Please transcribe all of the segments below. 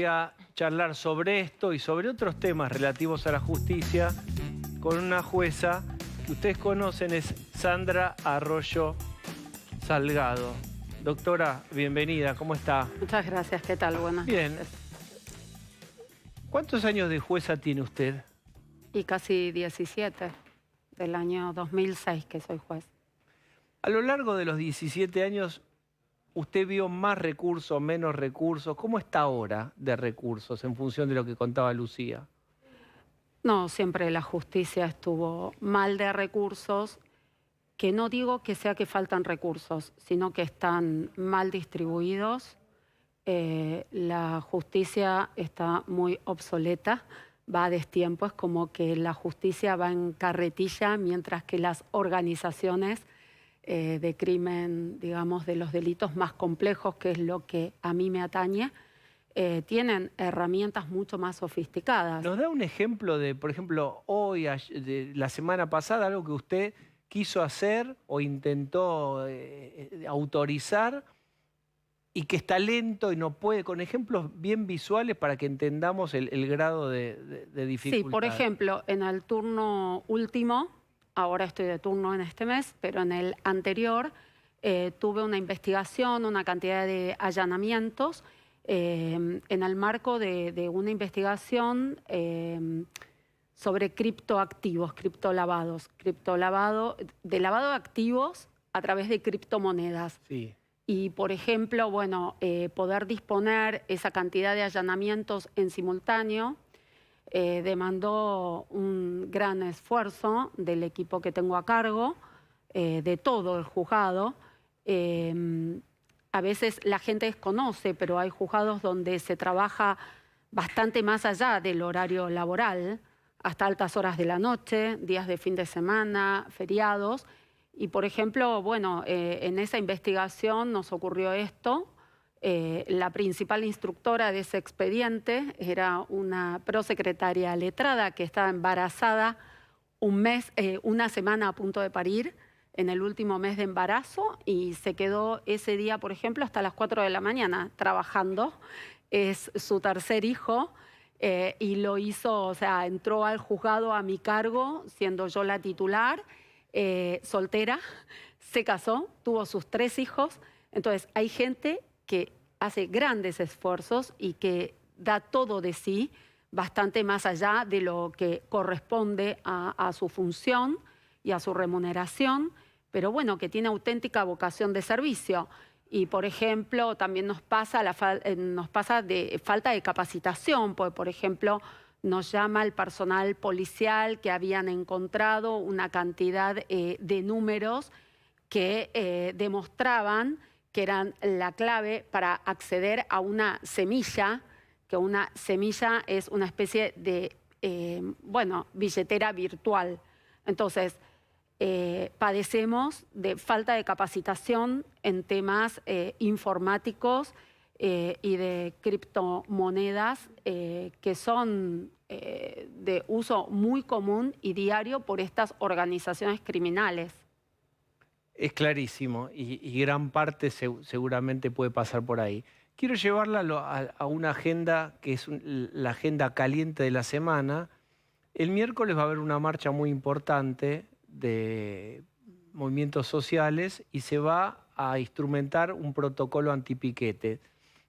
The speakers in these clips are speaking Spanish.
Voy a charlar sobre esto y sobre otros temas relativos a la justicia con una jueza que ustedes conocen, es Sandra Arroyo Salgado. Doctora, bienvenida, ¿cómo está? Muchas gracias, ¿qué tal? Buenas Bien. noches. ¿Cuántos años de jueza tiene usted? Y casi 17, del año 2006 que soy juez. A lo largo de los 17 años, ¿usted vio más recursos, menos recursos? ¿Cómo está ahora de recursos en función de lo que contaba Lucía? No, siempre la justicia estuvo mal de recursos, que no digo que sea que faltan recursos, sino que están mal distribuidos. La justicia está muy obsoleta, va a destiempo, es como que la justicia va en carretilla, mientras que las organizaciones de crimen, digamos, de los delitos más complejos, que es lo que a mí me atañe, tienen herramientas mucho más sofisticadas. ¿Nos da un ejemplo de, por ejemplo, hoy, de la semana pasada, algo que usted quiso hacer o intentó autorizar y que está lento y no puede, con ejemplos bien visuales para que entendamos el grado de dificultad? Sí, por ejemplo, en el turno último, ahora estoy de turno en este mes, pero en el anterior tuve una investigación, una cantidad de allanamientos en el marco de una investigación sobre criptoactivos, de lavado de activos a través de criptomonedas. Sí. Y, por ejemplo, bueno, poder disponer esa cantidad de allanamientos en simultáneo demandó un gran esfuerzo del equipo que tengo a cargo, de todo el juzgado. A veces la gente desconoce, pero hay juzgados donde se trabaja bastante más allá del horario laboral, hasta altas horas de la noche, días de fin de semana, feriados. Y, por ejemplo, bueno, en esa investigación nos ocurrió esto. La principal instructora de ese expediente era una prosecretaria letrada que estaba embarazada una semana a punto de parir, en el último mes de embarazo, y se quedó ese día, por ejemplo, hasta las 4 de la mañana trabajando. Es su tercer hijo. Y lo hizo, o sea, entró al juzgado a mi cargo, siendo yo la titular, soltera, se casó, tuvo sus 3 hijos. Entonces, hay gente que hace grandes esfuerzos y que da todo de sí, bastante más allá de lo que corresponde a su función y a su remuneración, pero bueno, que tiene auténtica vocación de servicio. Y, por ejemplo, también nos pasa de falta de capacitación, porque, por ejemplo, nos llama el personal policial que habían encontrado una cantidad de números que demostraban que eran la clave para acceder a una semilla, que una semilla es una especie de, billetera virtual. Entonces, padecemos de falta de capacitación en temas informáticos y de criptomonedas que son de uso muy común y diario por estas organizaciones criminales. Es clarísimo y gran parte seguramente puede pasar por ahí. Quiero llevarla a una agenda que es la agenda caliente de la semana. El miércoles va a haber una marcha muy importante de movimientos sociales y se va a instrumentar un protocolo antipiquete.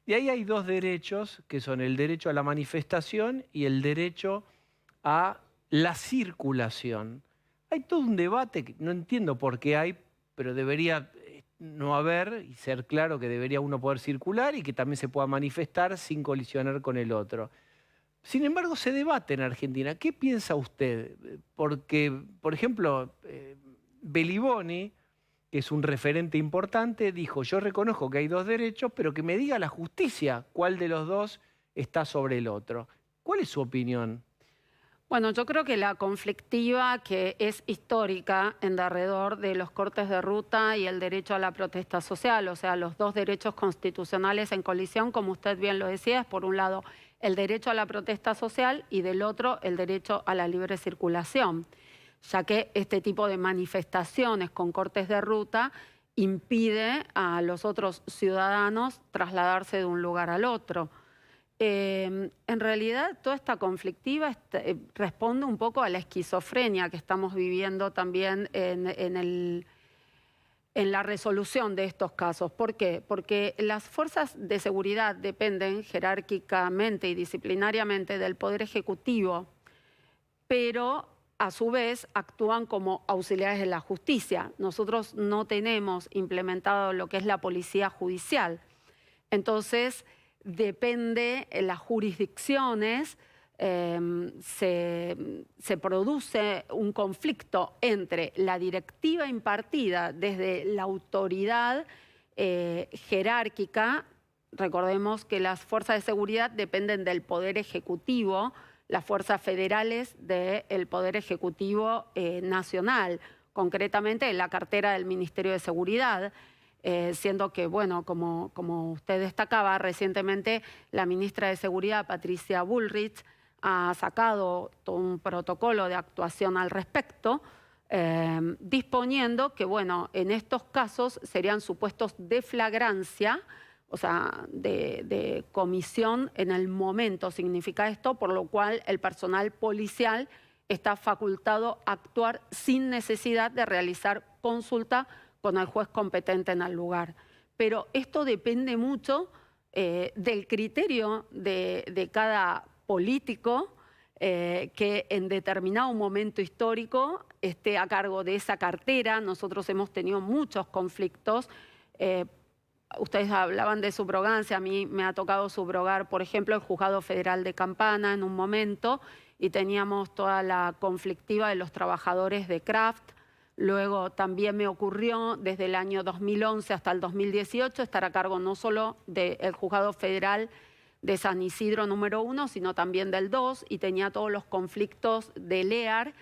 Y ahí hay 2 derechos, que son el derecho a la manifestación y el derecho a la circulación. Hay todo un debate que no entiendo por qué hay, pero debería no haber y ser claro que debería uno poder circular y que también se pueda manifestar sin colisionar con el otro. Sin embargo, se debate en Argentina. ¿Qué piensa usted? Porque, por ejemplo, Beliboni, que es un referente importante, dijo: yo reconozco que hay 2 derechos, pero que me diga la justicia cuál de los 2 está sobre el otro. ¿Cuál es su opinión? Bueno, yo creo que la conflictiva que es histórica en derredor de los cortes de ruta y el derecho a la protesta social, o sea, los 2 derechos constitucionales en colisión, como usted bien lo decía, es por un lado el derecho a la protesta social y del otro el derecho a la libre circulación, ya que este tipo de manifestaciones con cortes de ruta impide a los otros ciudadanos trasladarse de un lugar al otro. En realidad, toda esta conflictiva responde un poco a la esquizofrenia que estamos viviendo también en la resolución de estos casos. ¿Por qué? Porque las fuerzas de seguridad dependen jerárquicamente y disciplinariamente del Poder Ejecutivo, pero a su vez actúan como auxiliares de la justicia. Nosotros no tenemos implementado lo que es la policía judicial. Entonces, depende en las jurisdicciones, se produce un conflicto entre la directiva impartida desde la autoridad jerárquica. Recordemos que las fuerzas de seguridad dependen del Poder Ejecutivo, las fuerzas federales del Poder Ejecutivo Nacional, concretamente en la cartera del Ministerio de Seguridad. Siendo que, bueno, como usted destacaba, recientemente la ministra de Seguridad, Patricia Bullrich, ha sacado todo un protocolo de actuación al respecto, disponiendo que, bueno, en estos casos serían supuestos de flagrancia, o sea, de comisión en el momento, significa esto, por lo cual el personal policial está facultado a actuar sin necesidad de realizar consulta con el juez competente en el lugar. Pero esto depende mucho del criterio de cada político que en determinado momento histórico esté a cargo de esa cartera. Nosotros hemos tenido muchos conflictos. Ustedes hablaban de subrogancia, a mí me ha tocado subrogar, por ejemplo, el Juzgado Federal de Campana en un momento y teníamos toda la conflictiva de los trabajadores de Kraft. Luego también me ocurrió desde el año 2011 hasta el 2018 estar a cargo no solo del Juzgado Federal de San Isidro número 1, sino también del 2, y tenía todos los conflictos de LEAR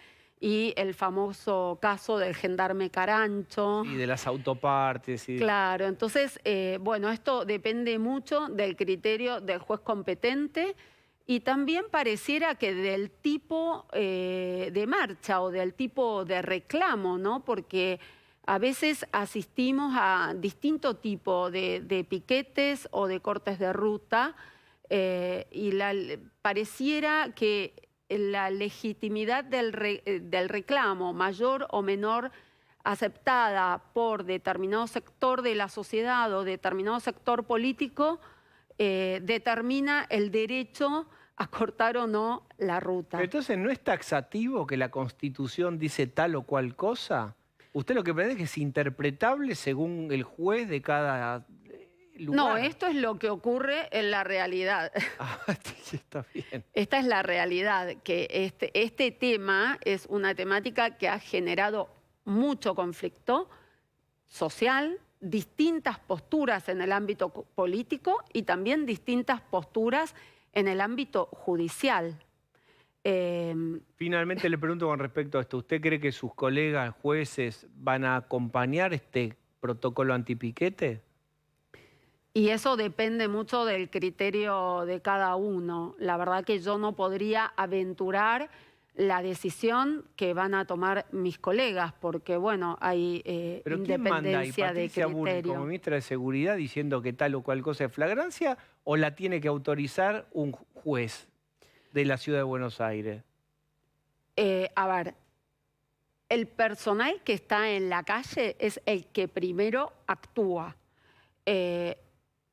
y el famoso caso del gendarme Carancho. Y de las autopartes. Claro, entonces, bueno, esto depende mucho del criterio del juez competente. Y también pareciera que del tipo de marcha o del tipo de reclamo, ¿no? Porque a veces asistimos a distinto tipo de piquetes o de cortes de ruta y pareciera que la legitimidad del reclamo, mayor o menor aceptada por determinado sector de la sociedad o determinado sector político, determina el derecho a cortar o no la ruta. Pero entonces, ¿no es taxativo que la Constitución dice tal o cual cosa? Usted lo que pretende es que es interpretable según el juez de cada lugar. No, esto es lo que ocurre en la realidad. Ah, sí, está bien. Esta es la realidad, que este tema es una temática que ha generado mucho conflicto social, distintas posturas en el ámbito político y también distintas posturas en el ámbito judicial. Finalmente le pregunto con respecto a esto. ¿Usted cree que sus colegas jueces van a acompañar este protocolo antipiquete? Y eso depende mucho del criterio de cada uno. La verdad que yo no podría aventurar la decisión que van a tomar mis colegas, porque, bueno, hay independencia de criterio. Bullrich, como ministra de Seguridad, diciendo que tal o cual cosa es flagrancia, o la tiene que autorizar un juez de la Ciudad de Buenos Aires? A ver, el personal que está en la calle es el que primero actúa.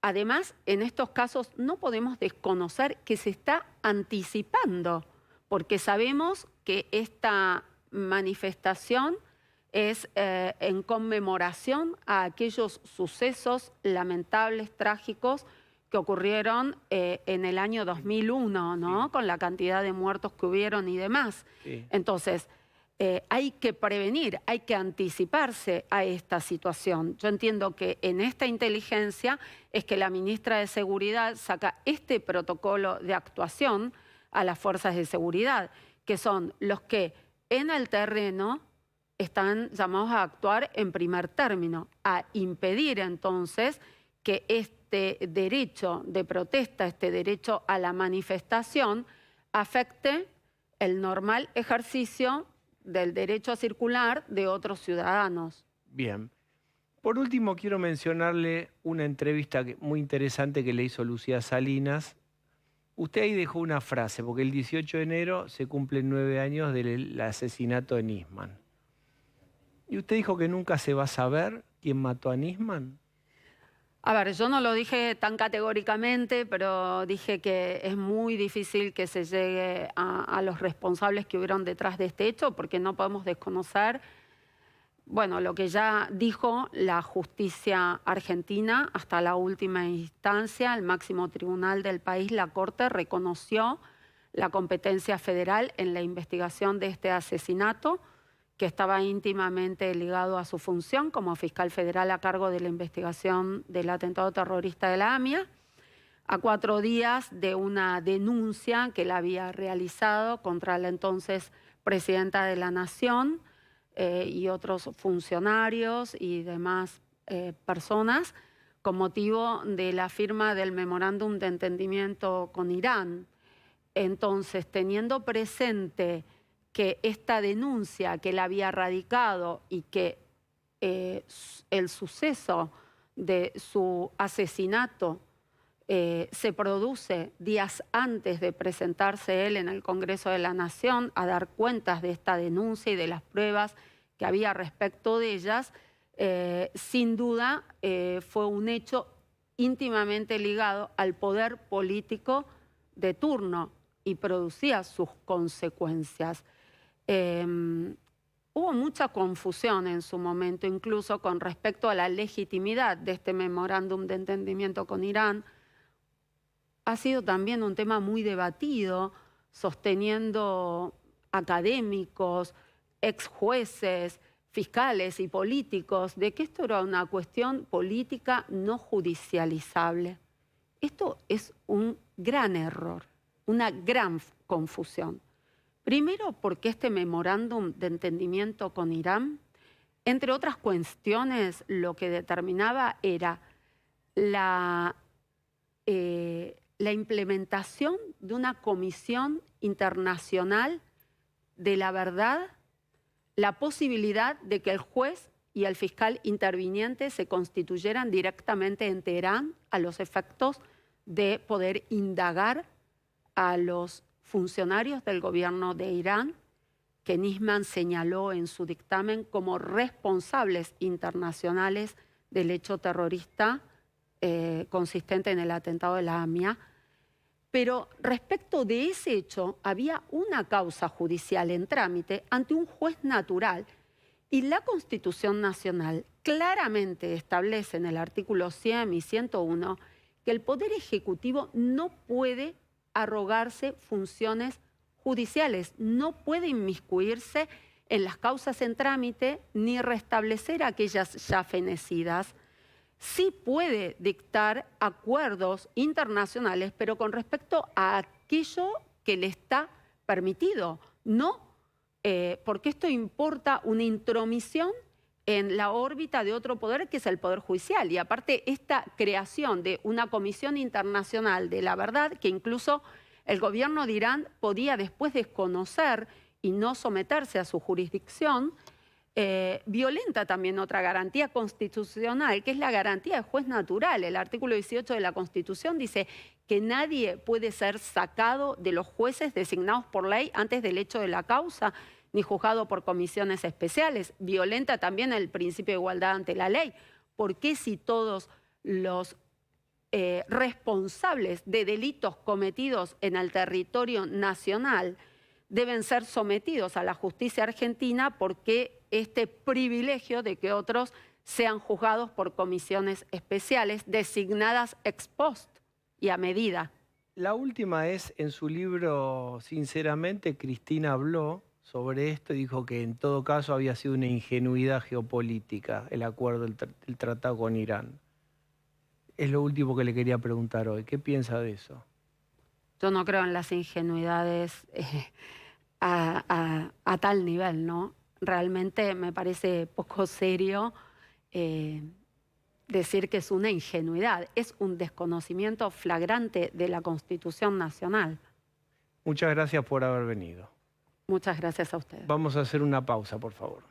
Además, en estos casos no podemos desconocer que se está anticipando, porque sabemos que esta manifestación es en conmemoración a aquellos sucesos lamentables, trágicos, que ocurrieron en el año 2001, ¿no? Sí. Con la cantidad de muertos que hubieron y demás. Sí. Entonces, hay que prevenir, hay que anticiparse a esta situación. Yo entiendo que en esta inteligencia es que la ministra de Seguridad saca este protocolo de actuación a las fuerzas de seguridad, que son los que en el terreno están llamados a actuar en primer término, a impedir entonces que este derecho de protesta, este derecho a la manifestación, afecte el normal ejercicio del derecho a circular de otros ciudadanos. Bien. Por último, quiero mencionarle una entrevista muy interesante que le hizo Lucía Salinas Usted ahí dejó una frase, porque el 18 de enero se cumplen 9 años del asesinato de Nisman. ¿Y usted dijo que nunca se va a saber quién mató a Nisman? A ver, yo no lo dije tan categóricamente, pero dije que es muy difícil que se llegue a los responsables que hubieron detrás de este hecho, porque no podemos desconocer, bueno, lo que ya dijo la justicia argentina hasta la última instancia, el máximo tribunal del país, la Corte, reconoció la competencia federal en la investigación de este asesinato, que estaba íntimamente ligado a su función como fiscal federal a cargo de la investigación del atentado terrorista de la AMIA, a 4 días de una denuncia que él había realizado contra la entonces presidenta de la Nación y otros funcionarios y demás personas con motivo de la firma del memorándum de entendimiento con Irán. Entonces, teniendo presente que esta denuncia que él había radicado y que el suceso de su asesinato se produce días antes de presentarse él en el Congreso de la Nación a dar cuentas de esta denuncia y de las pruebas que había respecto de ellas, sin duda fue un hecho íntimamente ligado al poder político de turno y producía sus consecuencias. Hubo mucha confusión en su momento, incluso con respecto a la legitimidad de este memorándum de entendimiento con Irán. Ha sido también un tema muy debatido, sosteniendo académicos, ex jueces, fiscales y políticos, de que esto era una cuestión política no judicializable. Esto es un gran error, una gran confusión. Primero, porque este memorándum de entendimiento con Irán, entre otras cuestiones, lo que determinaba era la implementación de una comisión internacional de la verdad, la posibilidad de que el juez y el fiscal interviniente se constituyeran directamente en Teherán a los efectos de poder indagar a los funcionarios del gobierno de Irán, que Nisman señaló en su dictamen como responsables internacionales del hecho terrorista consistente en el atentado de la AMIA. Pero respecto de ese hecho, había una causa judicial en trámite ante un juez natural y la Constitución Nacional claramente establece en el artículo 100 y 101 que el Poder Ejecutivo no puede arrogarse funciones judiciales, no puede inmiscuirse en las causas en trámite ni restablecer aquellas ya fenecidas. Sí puede dictar acuerdos internacionales, pero con respecto a aquello que le está permitido, no porque esto importa una intromisión en la órbita de otro poder que es el Poder Judicial. Y aparte, esta creación de una comisión internacional de la verdad, que incluso el gobierno de Irán podía después desconocer y no someterse a su jurisdicción, violenta también otra garantía constitucional, que es la garantía de juez natural. El artículo 18 de la Constitución dice que nadie puede ser sacado de los jueces designados por ley antes del hecho de la causa, ni juzgado por comisiones especiales. Violenta también el principio de igualdad ante la ley. ¿Por qué si todos los responsables de delitos cometidos en el territorio nacional deben ser sometidos a la justicia argentina, porque este privilegio de que otros sean juzgados por comisiones especiales designadas ex post y a medida? La última es, en su libro, sinceramente, Cristina habló sobre esto y dijo que en todo caso había sido una ingenuidad geopolítica el acuerdo, el tratado con Irán. Es lo último que le quería preguntar hoy. ¿Qué piensa de eso? Yo no creo en las ingenuidades a tal nivel, ¿no? Realmente me parece poco serio decir que es una ingenuidad. Es un desconocimiento flagrante de la Constitución Nacional. Muchas gracias por haber venido. Muchas gracias a ustedes. Vamos a hacer una pausa, por favor.